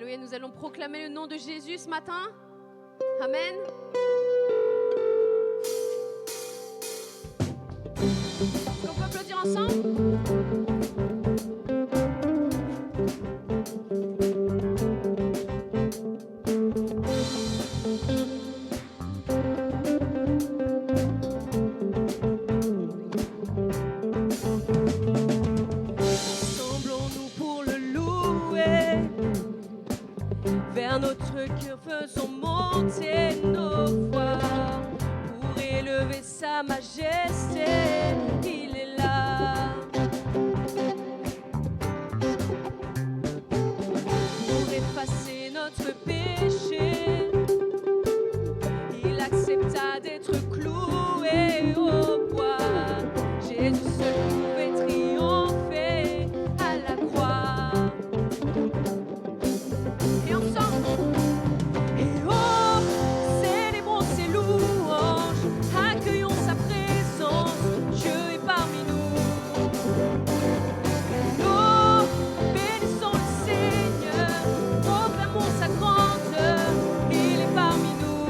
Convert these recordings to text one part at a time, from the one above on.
Alléluia, nous allons proclamer le nom de Jésus ce matin. Amen. Est-ce qu'on peut applaudir ensemble? Rassemblons-nous pour le louer. Vers notre cœur, faisons monter nos voix pour élever sa majesté. Il est là pour effacer notre péché. Il accepta d'être cloué au bois. Jésus seul pouvait triompher à la croix. Et ensemble, et oh, célébrons ses louanges, accueillons sa présence, Dieu est parmi nous. Oh, bénissons le Seigneur, proclamons sa grandeur, il est parmi nous.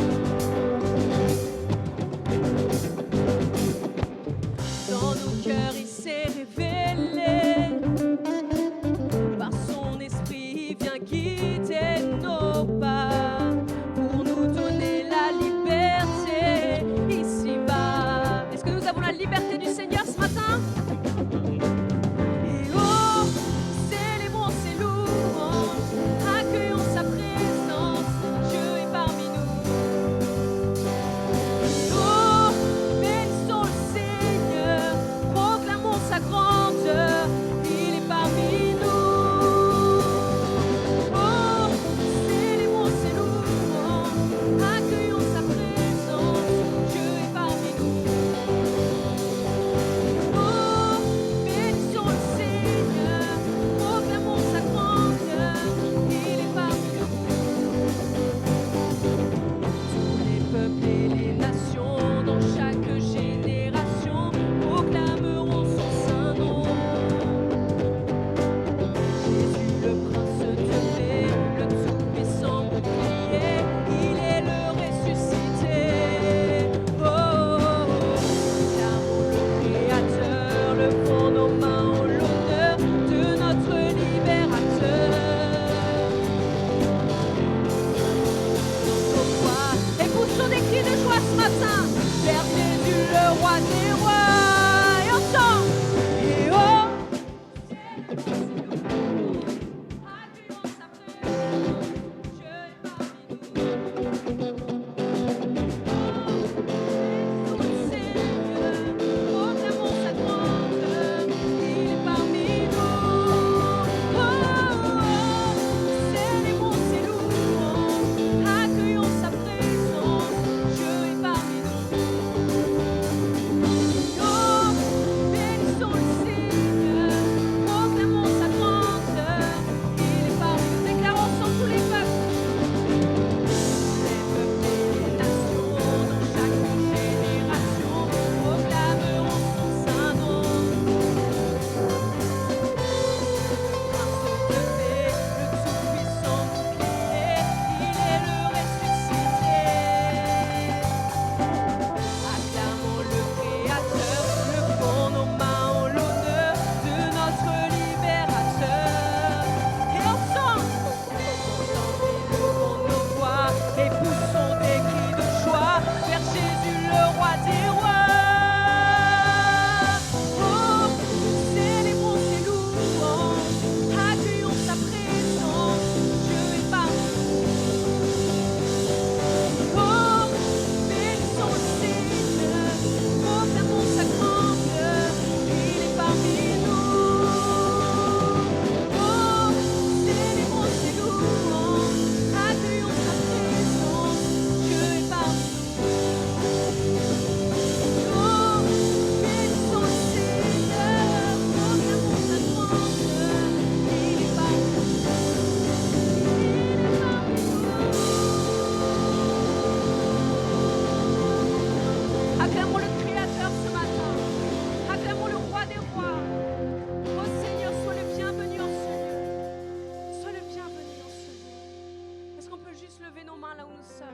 là où nous sommes.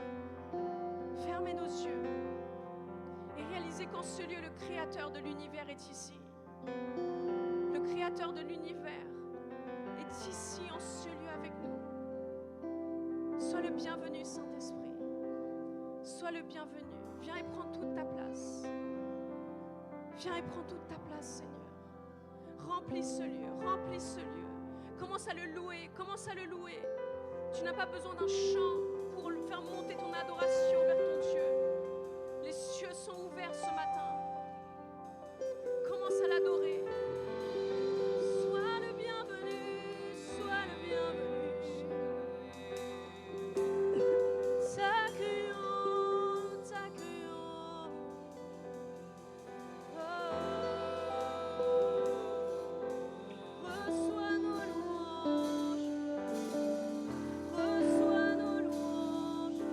Fermez nos yeux et réalisez qu'en ce lieu, le Créateur de l'univers est ici. Le Créateur de l'univers est ici en ce lieu avec nous. Sois le bienvenu, Saint-Esprit. Sois le bienvenu. Viens et prends toute ta place. Viens et prends toute ta place, Seigneur. Remplis ce lieu, remplis ce lieu. Commence à le louer, commence à le louer. Tu n'as pas besoin d'un chant pour faire monter ton adoration vers ton Dieu. Les cieux sont ouverts ce matin. Commence à l'adorer. Sois le bienvenu, sois le bienvenu. T'accueillons, t'accueillons. Reçois nos louanges. Reçois nos louanges.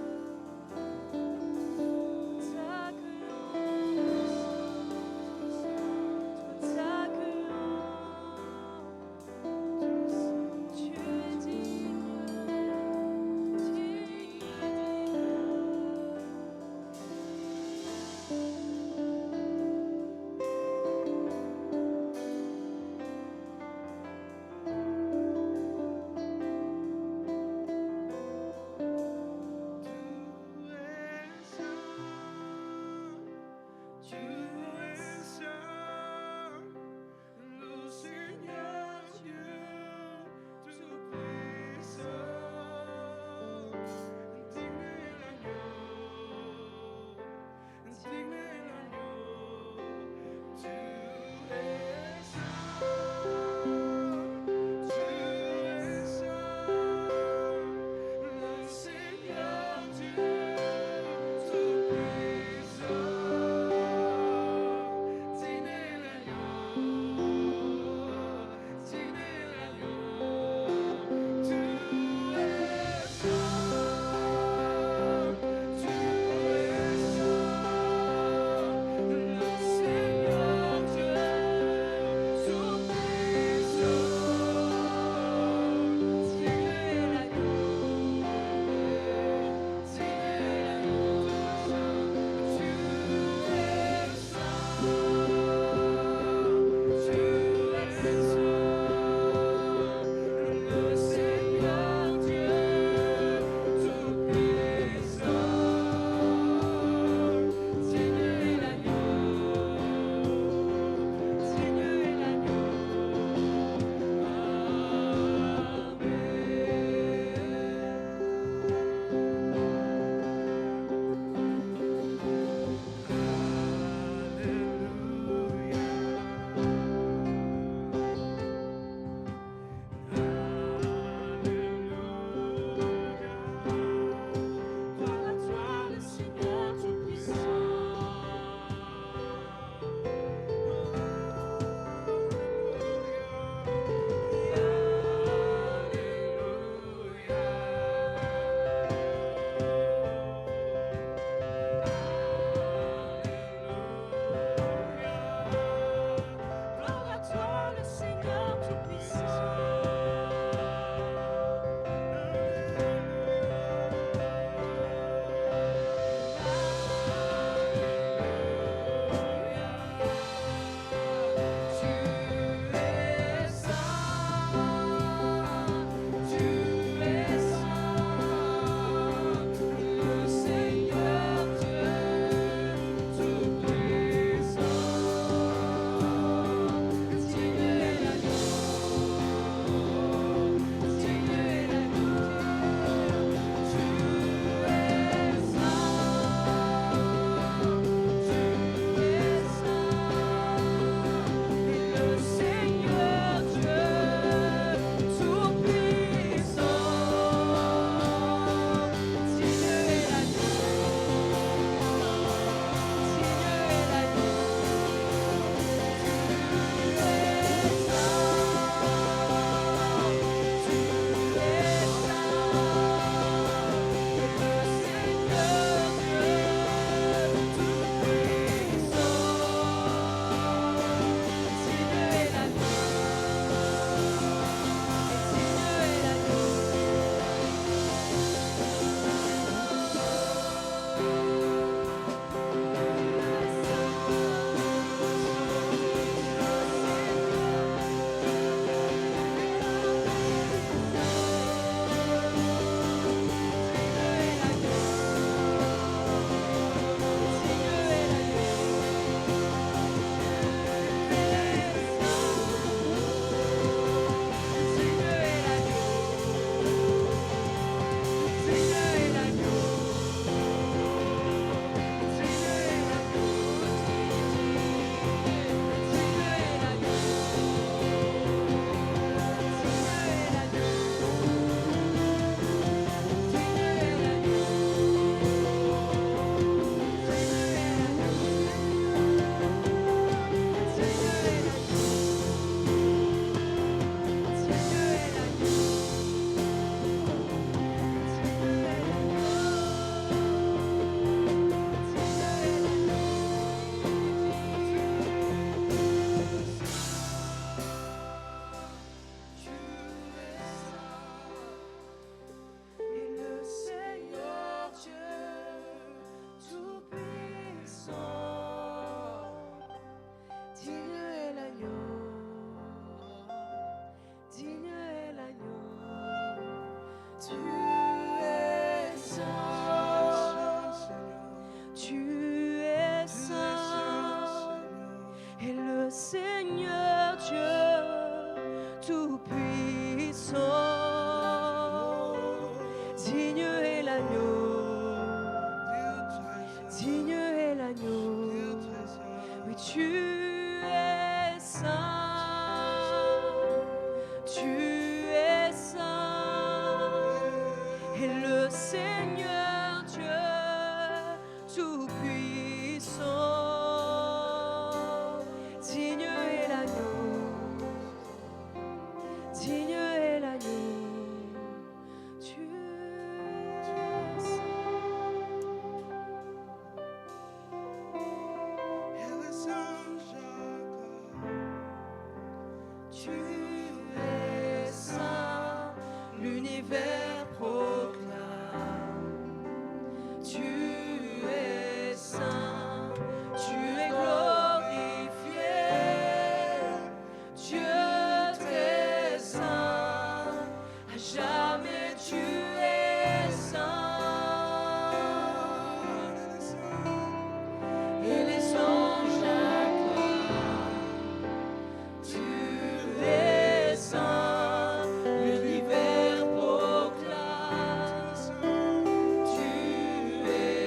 Digne est l'agneau. Oui, tu es saint. Tu es saint. Et le Seigneur Dieu Tout-Puissant. Digne est l'agneau. Digne est l'agneau. Tu es saint. Tu es saint, l'univers proclame. Tu es saint, tu es glorifié. Dieu très saint, à jamais tu es saint. Et les anges acclament. Tu es saint, l'univers proclame. Tu es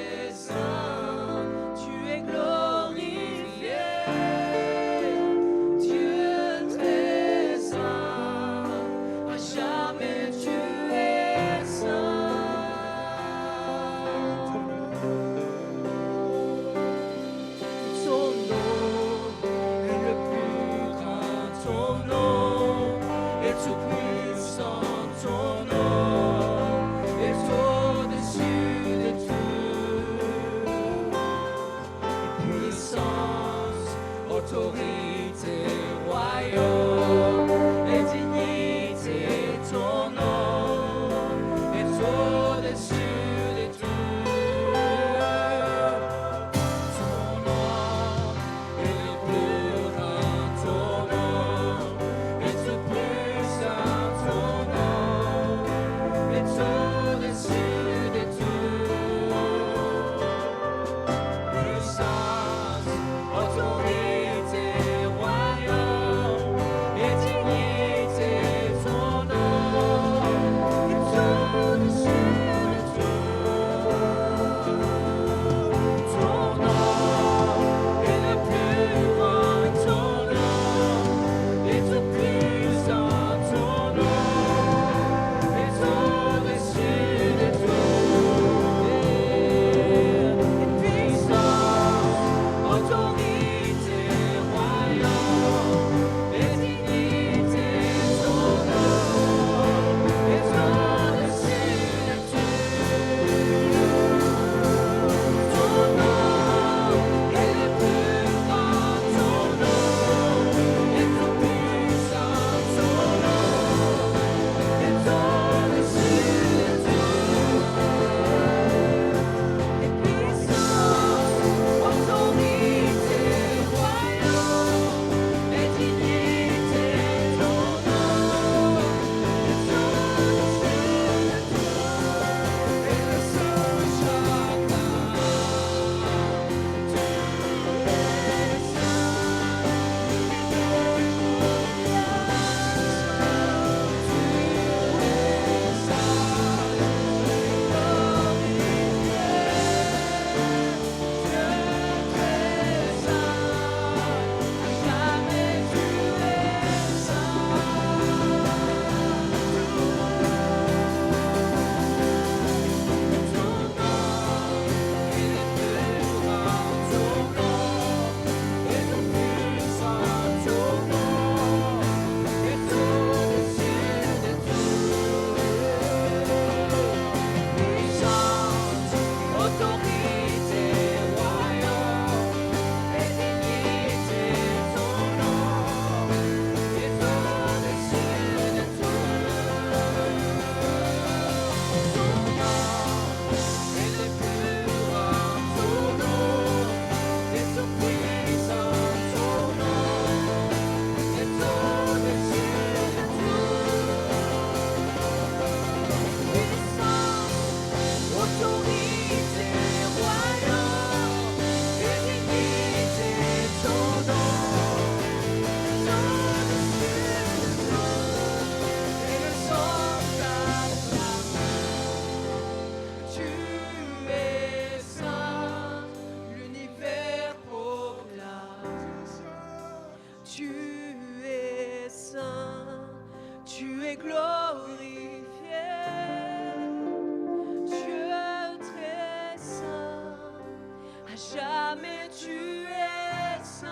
tu es saint.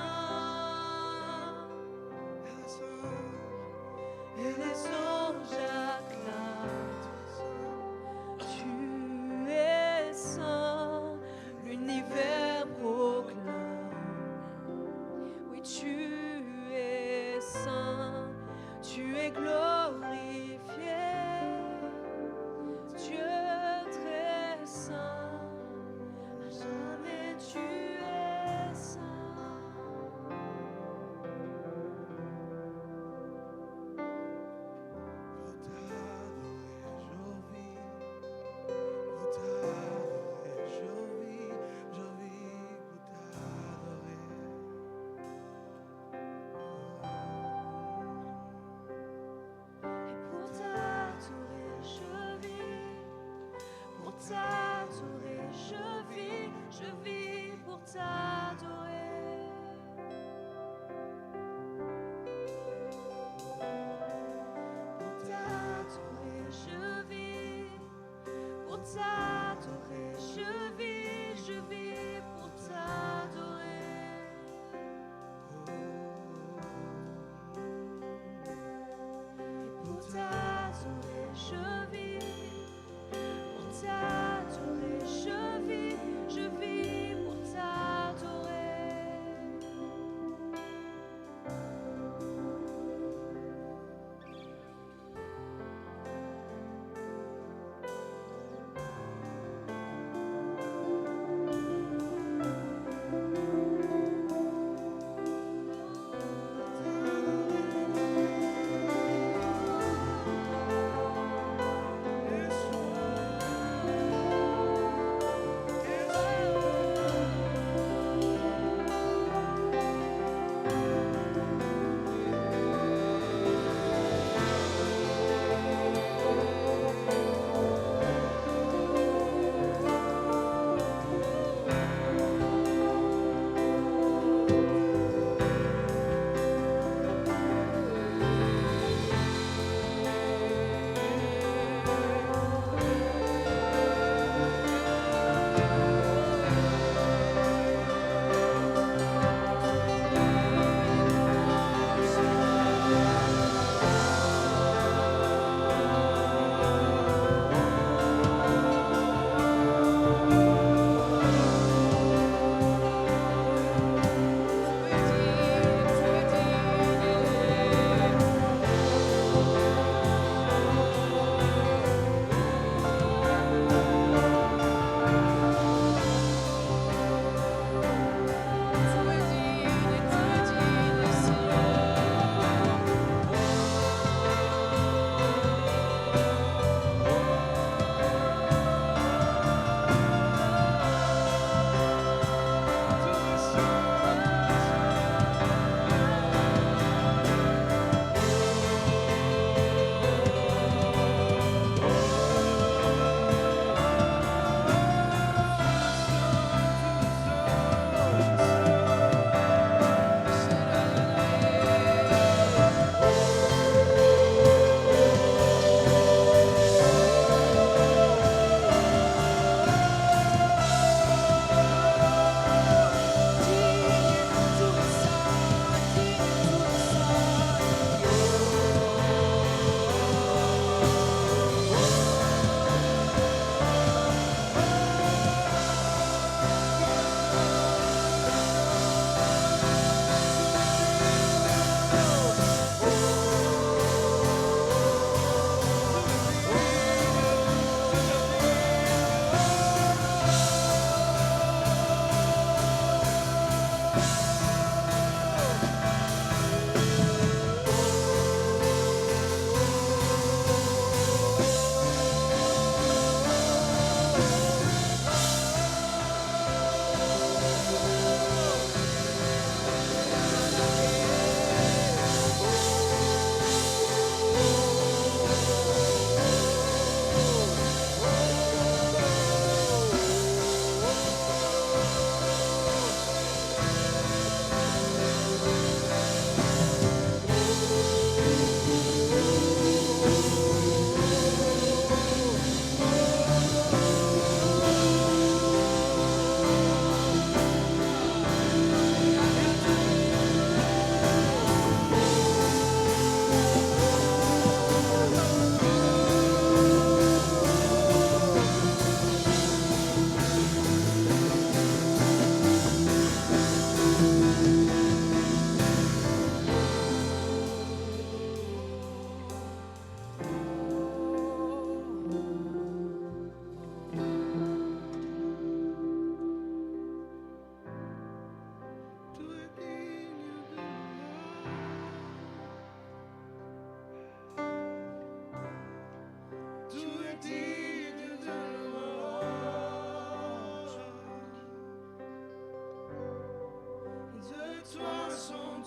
Et les anges acclament. Tu es saint, l'univers proclame. Oui, tu es saint, tu es glorifié. Dieu très saint, à jamais tu es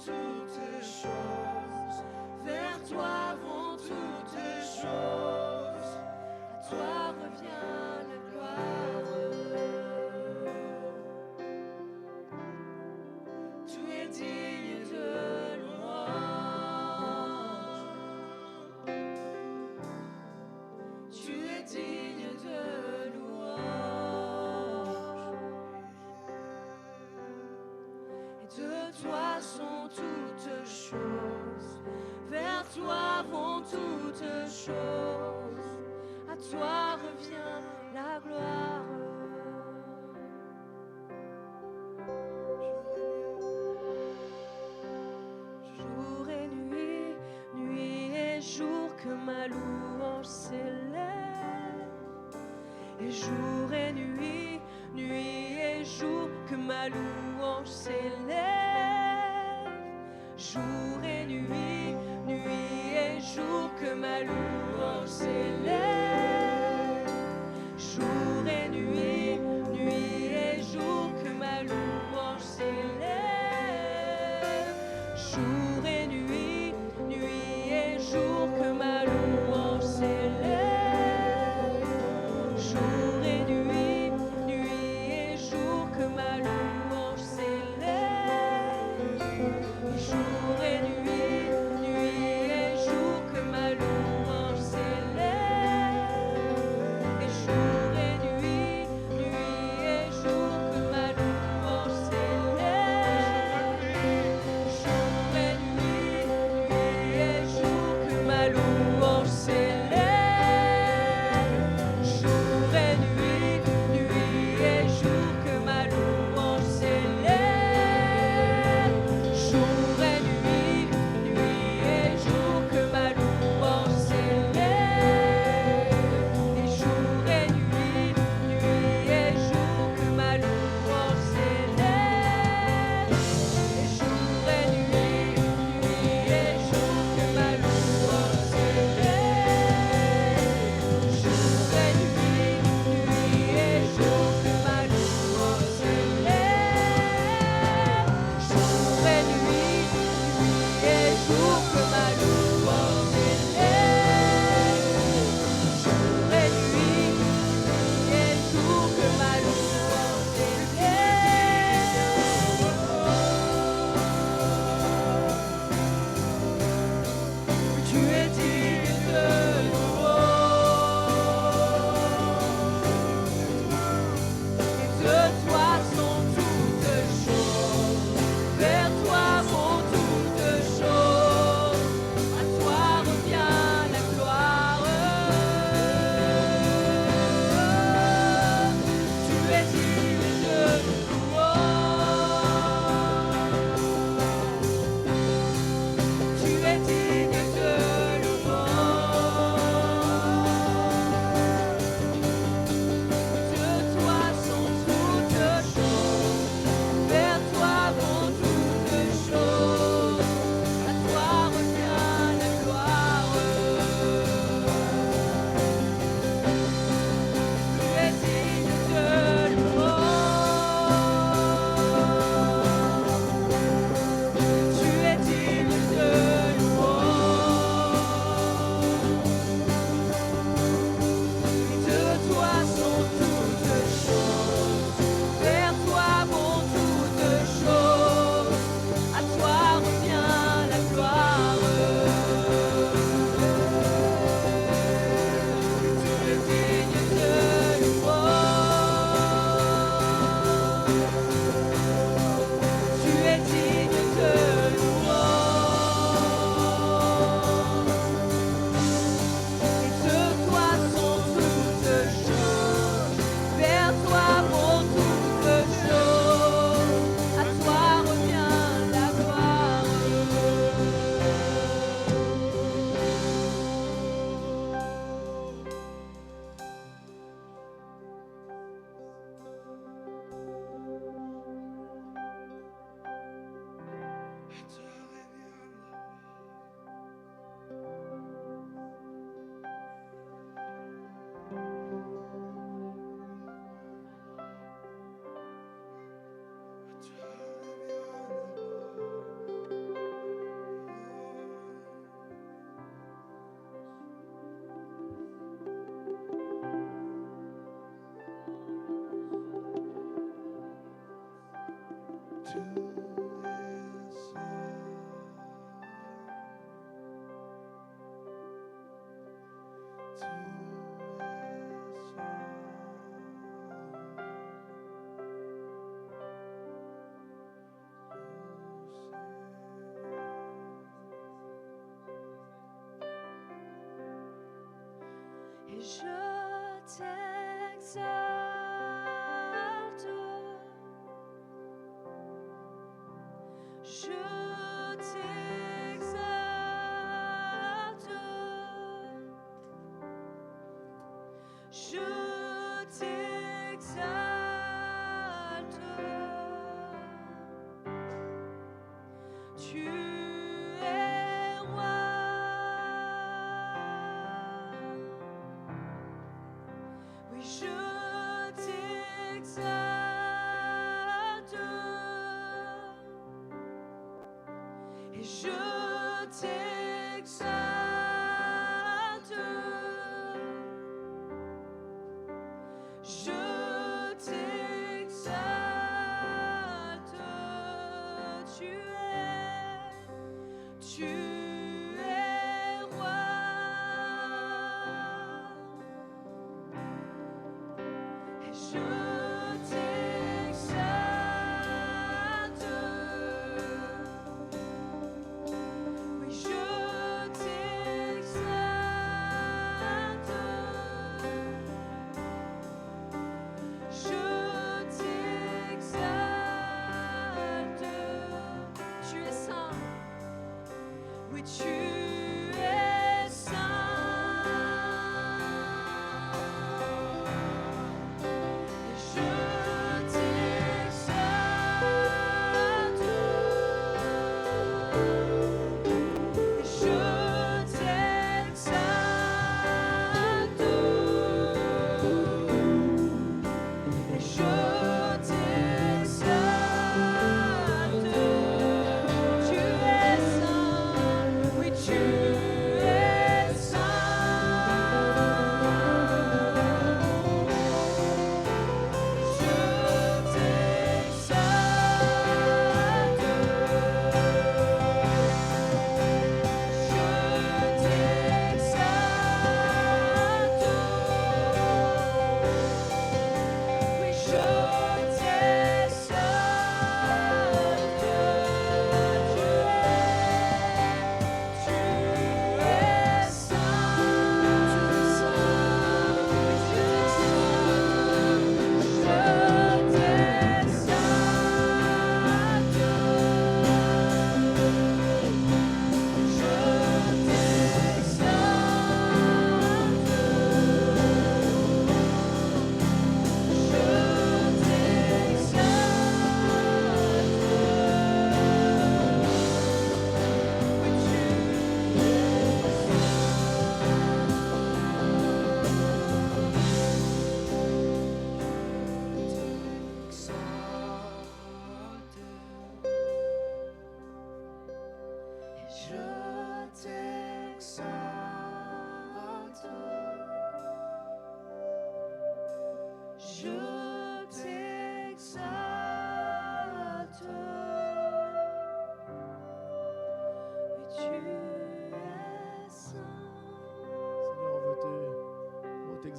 toutes choses. Vers toi vont toutes choses. À toi revient la gloire. Tu es digne de louange. Tu es digne de louange. Et de toi sont toutes choses. Vers toi vont toutes choses. À toi revient la gloire. Jour et nuit, nuit et jour, que ma louange s'élève. Et jour et nuit, nuit et jour, que ma louange s'élève. Jour et nuit, nuit et jour, que ma louange s'élève. Jour et nuit, nuit et jour, que ma louange s'élève. Jour et nuit, nuit et jour, que ma louange s'élève. Jour et nuit, nuit et jour, que ma louange s'élève. Jour et nuit, nuit et jour, que ma louange s'élève.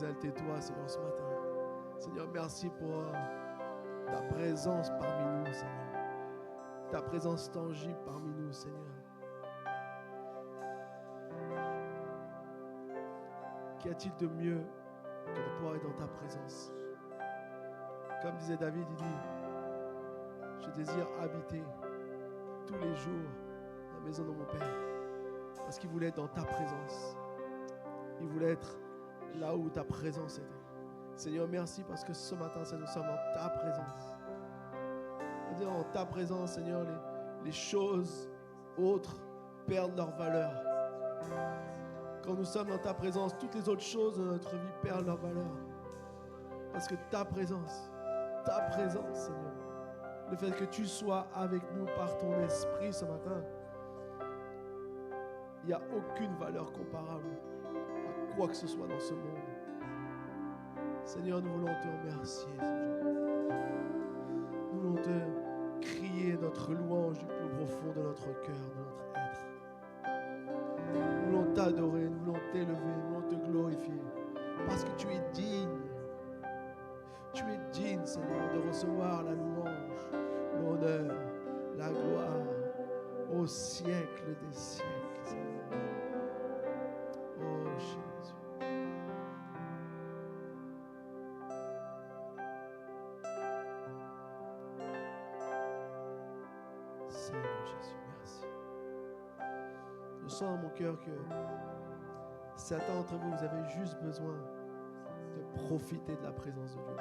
Exalter toi, Seigneur, ce matin. Seigneur, merci pour ta présence parmi nous, Seigneur. Ta présence tangible parmi nous, Seigneur. Qu'y a-t-il de mieux que de pouvoir être dans ta présence? Comme disait David, il dit, je désire habiter tous les jours dans la maison de mon Père. Parce qu'il voulait être dans ta présence. Il voulait être là où ta présence était. Seigneur, merci parce que ce matin, nous sommes en ta présence. C'est-à-dire en ta présence, Seigneur, les choses autres perdent leur valeur. Quand nous sommes dans ta présence, toutes les autres choses de notre vie perdent leur valeur. Parce que ta présence, Seigneur, le fait que tu sois avec nous par ton esprit ce matin, il n'y a aucune valeur comparable à quoi que ce soit dans ce monde. Seigneur, nous voulons te remercier. Nous voulons te crier notre louange du plus profond de notre cœur, de notre être. Nous voulons t'adorer, nous voulons t'élever, nous voulons te glorifier. Parce que tu es digne. Tu es digne, Seigneur, de recevoir la louange, l'honneur, la gloire au siècle des siècles, Seigneur. Oh Jésus. Seigneur Jésus, merci. Je sens dans mon cœur que certains d'entre vous, vous avez juste besoin de profiter de la présence de Dieu.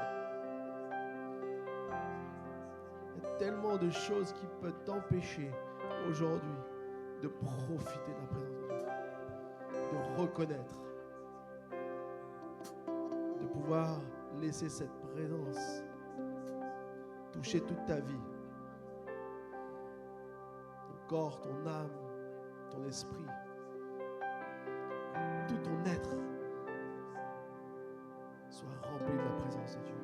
Il y a tellement de choses qui peuvent t'empêcher aujourd'hui de profiter de la présence de Dieu, de reconnaître, de pouvoir laisser cette présence toucher toute ta vie, ton corps, ton âme, ton esprit, tout ton être soit rempli de la présence de Dieu.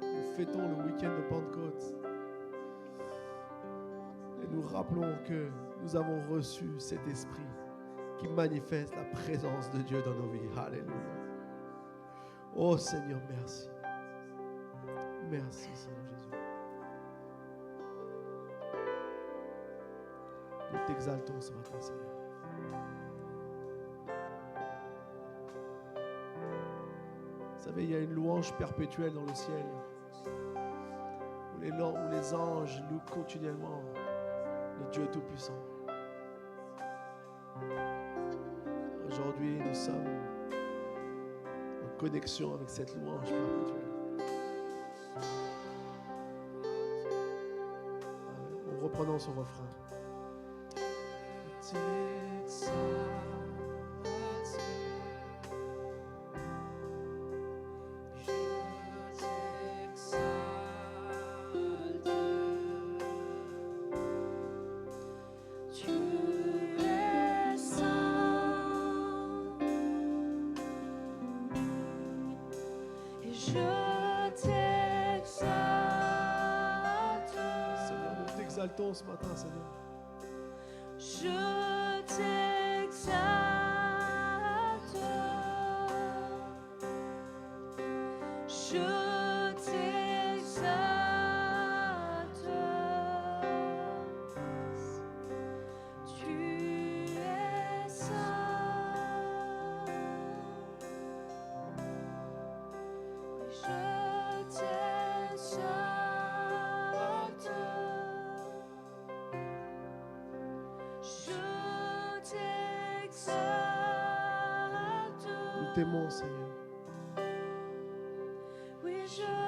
Nous fêtons le week-end de Pentecôte et nous rappelons que nous avons reçu cet esprit qui manifeste la présence de Dieu dans nos vies. Alléluia. Oh Seigneur, merci. Merci Seigneur Jésus. Nous t'exaltons ce matin, Seigneur. Vous savez, il y a une louange perpétuelle dans le ciel où les anges louent continuellement le Dieu Tout-Puissant. Aujourd'hui, nous sommes en connexion avec cette louange perpétuelle. En reprenant son refrain. Ce matin, Seigneur. Je t'exalte. Je t'exalte. Tu es saint. Je t'exalte. Nous t'aimons, Seigneur. Oui, je